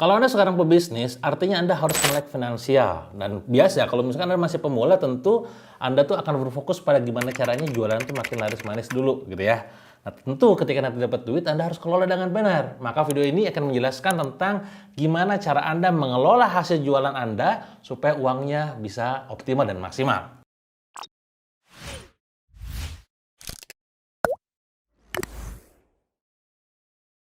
Kalau Anda sekarang pebisnis, artinya Anda harus melek finansial. Dan biasa, kalau misalkan Anda masih pemula, tentu Anda tuh akan berfokus pada gimana caranya jualan tuh makin laris manis dulu, gitu ya. Nah, tentu ketika nanti dapat duit, Anda harus kelola dengan benar. Maka video ini akan menjelaskan tentang gimana cara Anda mengelola hasil jualan Anda supaya uangnya bisa optimal dan maksimal.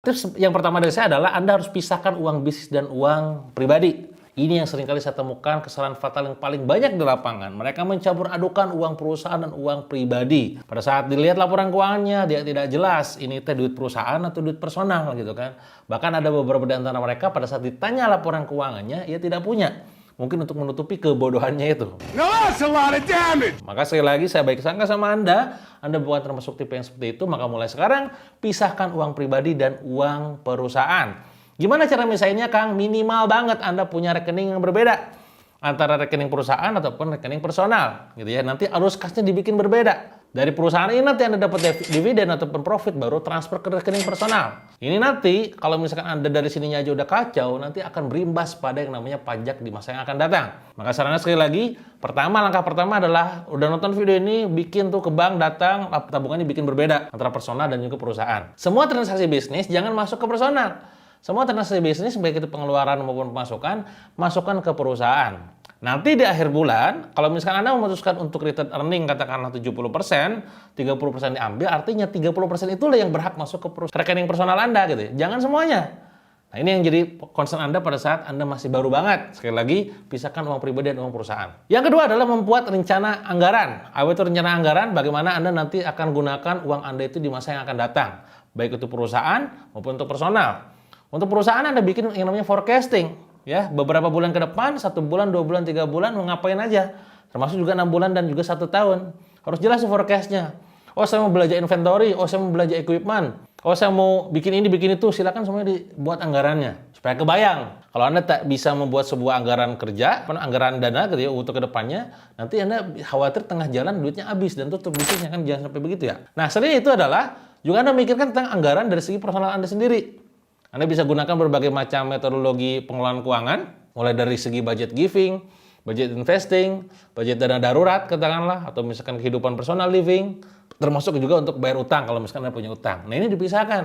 Tips yang pertama dari saya adalah Anda harus pisahkan uang bisnis dan uang pribadi. Ini yang seringkali saya temukan kesalahan fatal yang paling banyak di lapangan. Mereka mencampur adukan uang perusahaan dan uang pribadi. Pada saat dilihat laporan keuangannya, dia tidak jelas ini teh duit perusahaan atau duit personal gitu kan. Bahkan ada beberapa di antara mereka pada saat ditanya laporan keuangannya, ia tidak punya. Mungkin untuk menutupi kebodohannya itu. Now that's a lot of damage! Maka sekali lagi saya baik sangka sama Anda bukan termasuk tipe yang seperti itu, maka mulai sekarang pisahkan uang pribadi dan uang perusahaan. Gimana cara misahinnya, Kang? Minimal banget Anda punya rekening yang berbeda antara rekening perusahaan ataupun rekening personal, gitu ya. Nanti arus kasnya dibikin berbeda. Dari perusahaan ini nanti Anda dapat dividen ataupun profit baru transfer ke rekening personal. Ini nanti kalau misalkan Anda dari sininya aja udah kacau, nanti akan berimbas pada yang namanya pajak di masa yang akan datang. Maka sarannya sekali lagi, langkah pertama adalah udah nonton video ini, bikin tuh ke bank, datang, tabungannya bikin berbeda antara personal dan juga perusahaan. Semua transaksi bisnis jangan masuk ke personal. Semua transaksi bisnis, baik itu pengeluaran maupun pemasukan, masukkan ke perusahaan. Nanti di akhir bulan, kalau misalkan Anda memutuskan untuk return earning katakanlah 70%, 30% diambil, artinya 30% itulah yang berhak masuk ke rekening personal Anda gitu ya. Jangan semuanya. Nah, ini yang jadi concern Anda pada saat Anda masih baru banget. Sekali lagi, pisahkan uang pribadi dan uang perusahaan. Yang kedua adalah membuat rencana anggaran. Apa itu rencana anggaran? Bagaimana Anda nanti akan gunakan uang Anda itu di masa yang akan datang. Baik itu perusahaan maupun untuk personal. Untuk perusahaan Anda bikin yang namanya forecasting. Ya, beberapa bulan ke depan, 1 bulan, 2 bulan, 3 bulan, mau ngapain aja. Termasuk juga 6 bulan dan juga 1 tahun. Harus jelas forecast-nya. Oh, saya mau belanja inventory. Oh, saya mau belanja equipment. Oh, saya mau bikin ini, bikin itu. Silakan semuanya dibuat anggarannya. Supaya kebayang. Kalau Anda tak bisa membuat sebuah anggaran kerja, anggaran dana gitu ya, untuk ke depannya, nanti Anda khawatir tengah jalan duitnya habis dan tutup bisnisnya kan, jangan sampai begitu ya. Nah, selain itu adalah juga Anda memikirkan tentang anggaran dari segi personal Anda sendiri. Anda bisa gunakan berbagai macam metodologi pengelolaan keuangan, mulai dari segi budget giving, budget investing, budget dana darurat katakanlah, atau misalkan kehidupan personal living, termasuk juga untuk bayar utang kalau misalkan Anda punya utang. Nah, ini dipisahkan.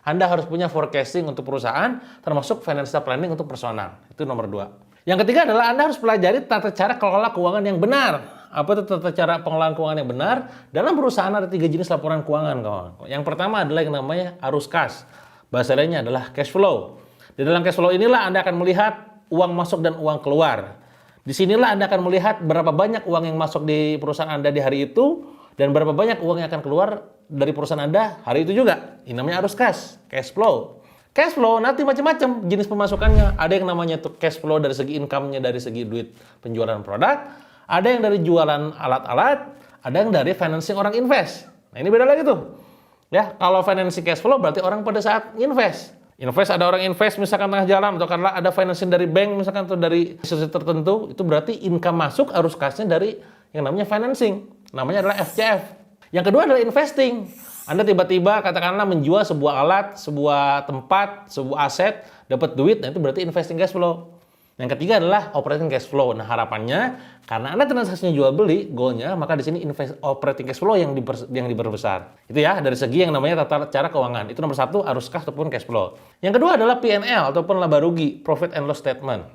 Anda harus punya forecasting untuk perusahaan, termasuk financial planning untuk personal. Itu nomor 2. Yang ketiga adalah Anda harus pelajari tata cara kelola keuangan yang benar. Apa itu tata cara pengelolaan keuangan yang benar? Dalam perusahaan ada 3 jenis laporan keuangan, kawan. Yang pertama adalah yang namanya arus kas. Bahasa lainnya adalah cash flow. Di dalam cash flow inilah Anda akan melihat uang masuk dan uang keluar. Di sinilah Anda akan melihat berapa banyak uang yang masuk di perusahaan Anda di hari itu dan berapa banyak uang yang akan keluar dari perusahaan Anda hari itu juga. Ini namanya arus kas, cash flow. Cash flow nanti macam-macam jenis pemasukannya. Ada yang namanya tuh cash flow dari segi income-nya, dari segi duit penjualan produk. Ada yang dari jualan alat-alat. Ada yang dari financing orang invest. Nah, ini beda lagi tuh. Ya, kalau financing cash flow berarti orang pada saat invest. Ada orang invest misalkan tengah jalan, atau karena ada financing dari bank misalkan atau dari institusi tertentu, itu berarti income masuk arus kasnya dari yang namanya financing. Namanya adalah FCF. Yang kedua adalah investing. Anda tiba-tiba katakanlah menjual sebuah alat, sebuah tempat, sebuah aset, dapat duit, nah itu berarti investing cash flow. Yang ketiga adalah operating cash flow. Nah, harapannya karena Anda transaksinya jual beli, goalnya, maka di sini operating cash flow yang diperbesar. Itu ya dari segi yang namanya tata cara keuangan. Itu nomor 1 arus kas ataupun cash flow. Yang kedua adalah P&L ataupun laba rugi, profit and loss statement.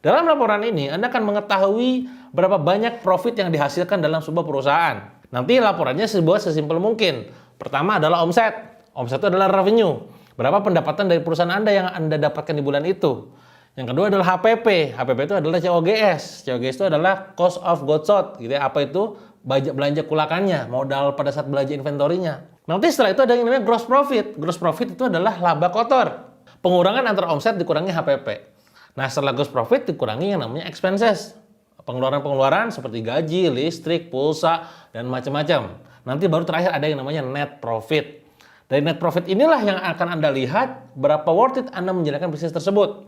Dalam laporan ini Anda akan mengetahui berapa banyak profit yang dihasilkan dalam sebuah perusahaan. Nanti laporannya sesimpel mungkin. Pertama adalah omset. Omset itu adalah revenue. Berapa pendapatan dari perusahaan Anda yang Anda dapatkan di bulan itu. Yang kedua adalah HPP. HPP itu adalah COGS. COGS itu adalah cost of goods sold. Gitu ya. Apa itu? Belanja kulakannya, modal pada saat belanja inventorinya. Nanti setelah itu ada yang namanya gross profit. Gross profit itu adalah laba kotor. Pengurangan antara omset dikurangi HPP. Nah, setelah gross profit dikurangi yang namanya expenses. Pengeluaran-pengeluaran seperti gaji, listrik, pulsa, dan macam-macam. Nanti baru terakhir ada yang namanya net profit. Dari net profit inilah yang akan Anda lihat berapa worth it Anda menjalankan bisnis tersebut.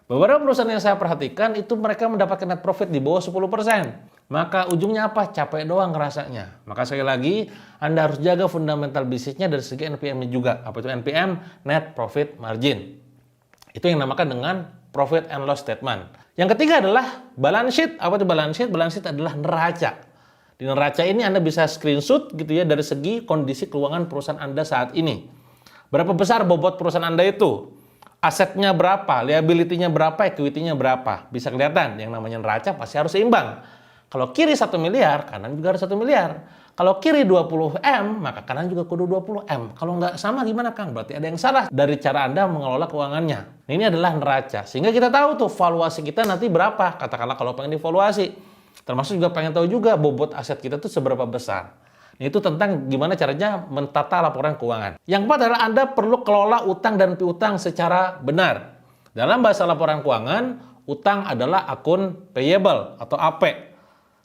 Beberapa perusahaan yang saya perhatikan itu mereka mendapatkan net profit di bawah 10%. Maka ujungnya apa? Capek doang ngerasanya. Maka sekali lagi, Anda harus jaga fundamental bisnisnya dari segi NPM-nya juga. Apa itu NPM? Net Profit Margin. Itu yang dinamakan dengan profit and loss statement. Yang ketiga adalah balance sheet. Apa itu balance sheet? Balance sheet adalah neraca. Di neraca ini Anda bisa screenshot gitu ya dari segi kondisi keuangan perusahaan Anda saat ini. Berapa besar bobot perusahaan Anda itu? Asetnya berapa? Liability-nya berapa? Equity-nya berapa? Bisa kelihatan. Yang namanya neraca pasti harus seimbang. Kalau kiri 1 miliar, kanan juga harus 1 miliar. Kalau kiri 20 M, maka kanan juga kudu 20 M. Kalau nggak sama gimana Kang? Berarti ada yang salah dari cara Anda mengelola keuangannya. Nah, ini adalah neraca. Sehingga kita tahu tuh valuasi kita nanti berapa. Katakanlah kalau pengen divaluasi. Termasuk juga pengen tahu juga bobot aset kita tuh seberapa besar. Nah, itu tentang gimana caranya mentata laporan keuangan. Yang keempat adalah Anda perlu kelola utang dan piutang secara benar. Dalam bahasa laporan keuangan, utang adalah akun payable atau AP.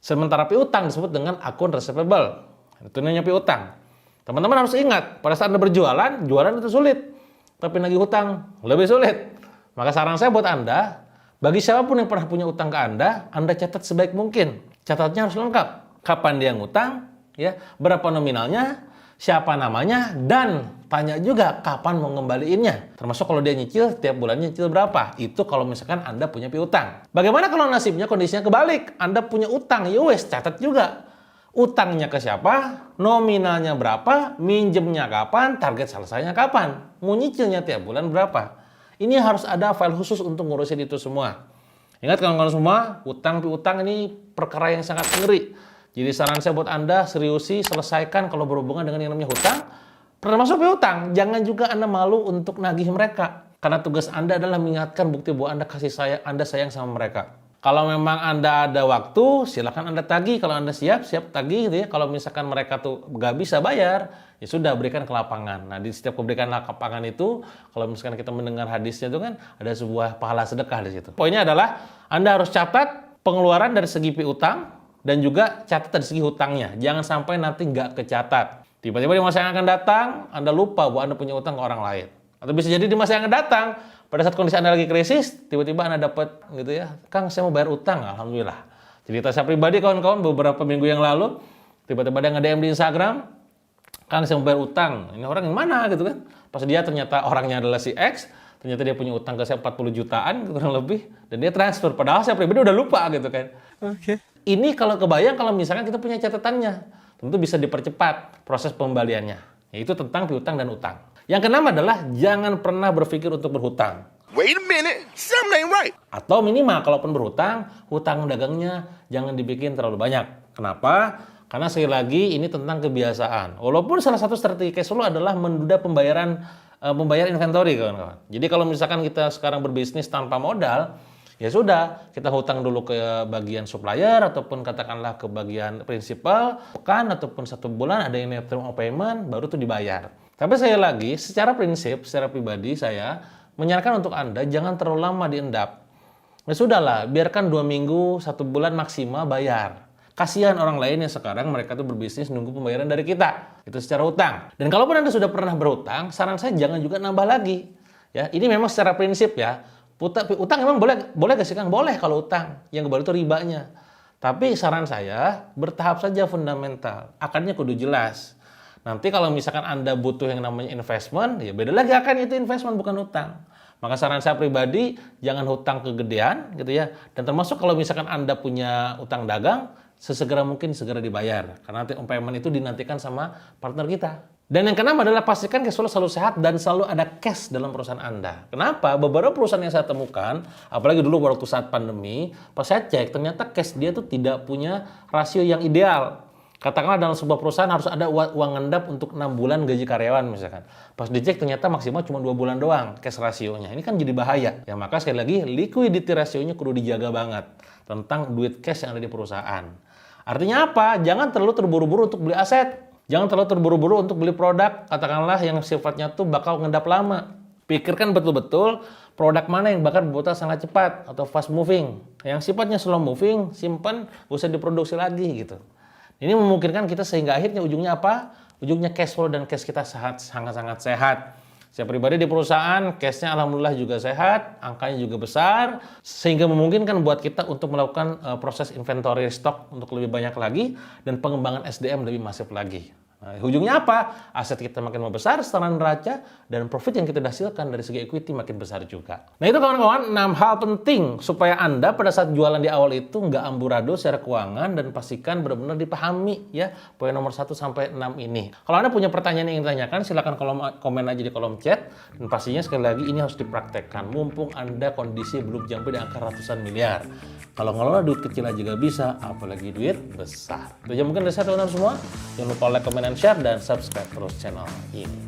Sementara piutang disebut dengan akun receivable. Itu namanya piutang. Teman-teman harus ingat, pada saat Anda berjualan, jualan itu sulit. Tapi nagih hutang lebih sulit. Maka saran saya buat Anda, bagi siapapun yang pernah punya utang ke Anda catat sebaik mungkin. Catatnya harus lengkap. Kapan dia ngutang, ya, berapa nominalnya, siapa namanya, dan tanya juga kapan mau ngembaliinnya. Termasuk kalau dia nyicil, tiap bulannya nyicil berapa. Itu kalau misalkan Anda punya piutang. Bagaimana kalau nasibnya kondisinya kebalik? Anda punya utang, ya wes, catat juga. Utangnya ke siapa, nominalnya berapa, minjemnya kapan, target selesainya kapan, mau nyicilnya tiap bulan berapa. Ini harus ada file khusus untuk ngurusin itu semua. Ingat kawan-kawan semua, utang piutang ini perkara yang sangat ngeri. Jadi saran saya buat Anda, seriusi, selesaikan kalau berhubungan dengan yang namanya hutang. Termasuk piutang, jangan juga Anda malu untuk nagih mereka. Karena tugas Anda adalah mengingatkan bukti bahwa Anda sayang sama mereka. Kalau memang Anda ada waktu, silakan Anda tagih. Kalau Anda siap tagih gitu ya. Kalau misalkan mereka tuh nggak bisa bayar, ya sudah, berikan ke lapangan. Nah, di setiap keberikan lapangan itu, kalau misalkan kita mendengar hadisnya itu kan, ada sebuah pahala sedekah di situ. Poinnya adalah, Anda harus catat pengeluaran dari segi piutang, dan juga catat dari segi hutangnya. Jangan sampai nanti nggak kecatat. Tiba-tiba di masa yang akan datang, Anda lupa bahwa Anda punya utang ke orang lain. Atau bisa jadi di masa yang akan datang, pada saat kondisi Anda lagi krisis, tiba-tiba Anda dapat gitu ya, Kang saya mau bayar utang, alhamdulillah. Cerita saya pribadi kawan-kawan, beberapa minggu yang lalu, tiba-tiba dia nge-DM di Instagram, Kang saya mau bayar utang. Ini orang yang mana gitu kan? Pas dia ternyata orangnya adalah si X, ternyata dia punya utang ke saya 40 jutaan kurang lebih, dan dia transfer. Padahal saya pribadi udah lupa gitu kan. Oke. Ini kalau kebayang kalau misalkan kita punya catatannya, tentu bisa dipercepat proses pembaliannya. Yaitu tentang piutang dan utang. Yang keenam adalah jangan pernah berpikir untuk berhutang. Wait a minute, something ain't right. Atau minimal kalaupun berhutang, hutang dagangnya jangan dibikin terlalu banyak. Kenapa? Karena sekali lagi ini tentang kebiasaan. Walaupun salah satu strategi cash flow adalah menunda pembayar inventory kawan-kawan. Jadi kalau misalkan kita sekarang berbisnis tanpa modal, ya sudah, kita hutang dulu ke bagian supplier ataupun katakanlah ke bagian prinsipal, pekan ataupun 1 bulan ada yang term of payment, baru tuh dibayar. Tapi saya lagi, secara prinsip, secara pribadi saya menyarankan untuk Anda jangan terlalu lama diendap. Ya sudahlah, biarkan 2 minggu, 1 bulan maksimal bayar. Kasihan orang lain yang sekarang mereka tuh berbisnis nunggu pembayaran dari kita. Itu secara utang. Dan kalaupun Anda sudah pernah berhutang, saran saya jangan juga nambah lagi. Ya, ini memang secara prinsip ya. Utang memang boleh gak sih Kang? Boleh kalau utang. Yang kebalik itu ribanya. Tapi saran saya bertahap saja fundamental. Akarnya kudu jelas. Nanti kalau misalkan Anda butuh yang namanya investment, ya beda lagi akan itu investment bukan utang. Maka saran saya pribadi jangan hutang kegedean gitu ya. Dan termasuk kalau misalkan Anda punya utang dagang, sesegera mungkin segera dibayar. Karena nanti payment itu dinantikan sama partner kita. Dan yang keenam adalah pastikan cash flow selalu sehat dan selalu ada cash dalam perusahaan Anda. Kenapa? Beberapa perusahaan yang saya temukan, apalagi dulu waktu saat pandemi, pas saya cek ternyata cash dia tuh tidak punya rasio yang ideal. Katakanlah dalam sebuah perusahaan harus ada uang ngendap untuk 6 bulan gaji karyawan misalkan. Pas dicek ternyata maksimal cuma 2 bulan doang cash rasionya. Ini kan jadi bahaya. Ya maka sekali lagi liquidity rasionya kudu dijaga banget tentang duit cash yang ada di perusahaan. Artinya apa? Jangan terlalu terburu-buru untuk beli aset. Jangan terlalu terburu-buru untuk beli produk, katakanlah yang sifatnya tuh bakal ngendap lama. Pikirkan betul-betul produk mana yang bakal berputar sangat cepat atau fast moving. Yang sifatnya slow moving, simpan, gak usah diproduksi lagi gitu. Ini memungkinkan kita sehingga akhirnya ujungnya apa? Ujungnya cash flow dan cash kita sangat-sangat sehat. Saya pribadi di perusahaan, cashnya alhamdulillah juga sehat, angkanya juga besar, sehingga memungkinkan buat kita untuk melakukan proses inventory stock untuk lebih banyak lagi, dan pengembangan SDM lebih masif lagi. Nah, ujungnya apa? Aset kita makin membesar secara neraca dan profit yang kita hasilkan dari segi equity makin besar juga. Nah itu kawan-kawan 6 hal penting supaya Anda pada saat jualan di awal itu nggak amburadul secara keuangan dan pastikan benar-benar dipahami ya poin nomor 1 sampai 6 ini. Kalau Anda punya pertanyaan yang ingin ditanyakan silahkan komen aja di kolom chat dan pastinya sekali lagi ini harus dipraktekkan mumpung Anda kondisi belum sampai di angka ratusan miliar. Kalau ngelola duit kecil aja gak bisa, apalagi duit besar. Itu aja mungkin dari saya teman-teman semua. Jangan lupa like, comment, and share, dan subscribe terus channel ini.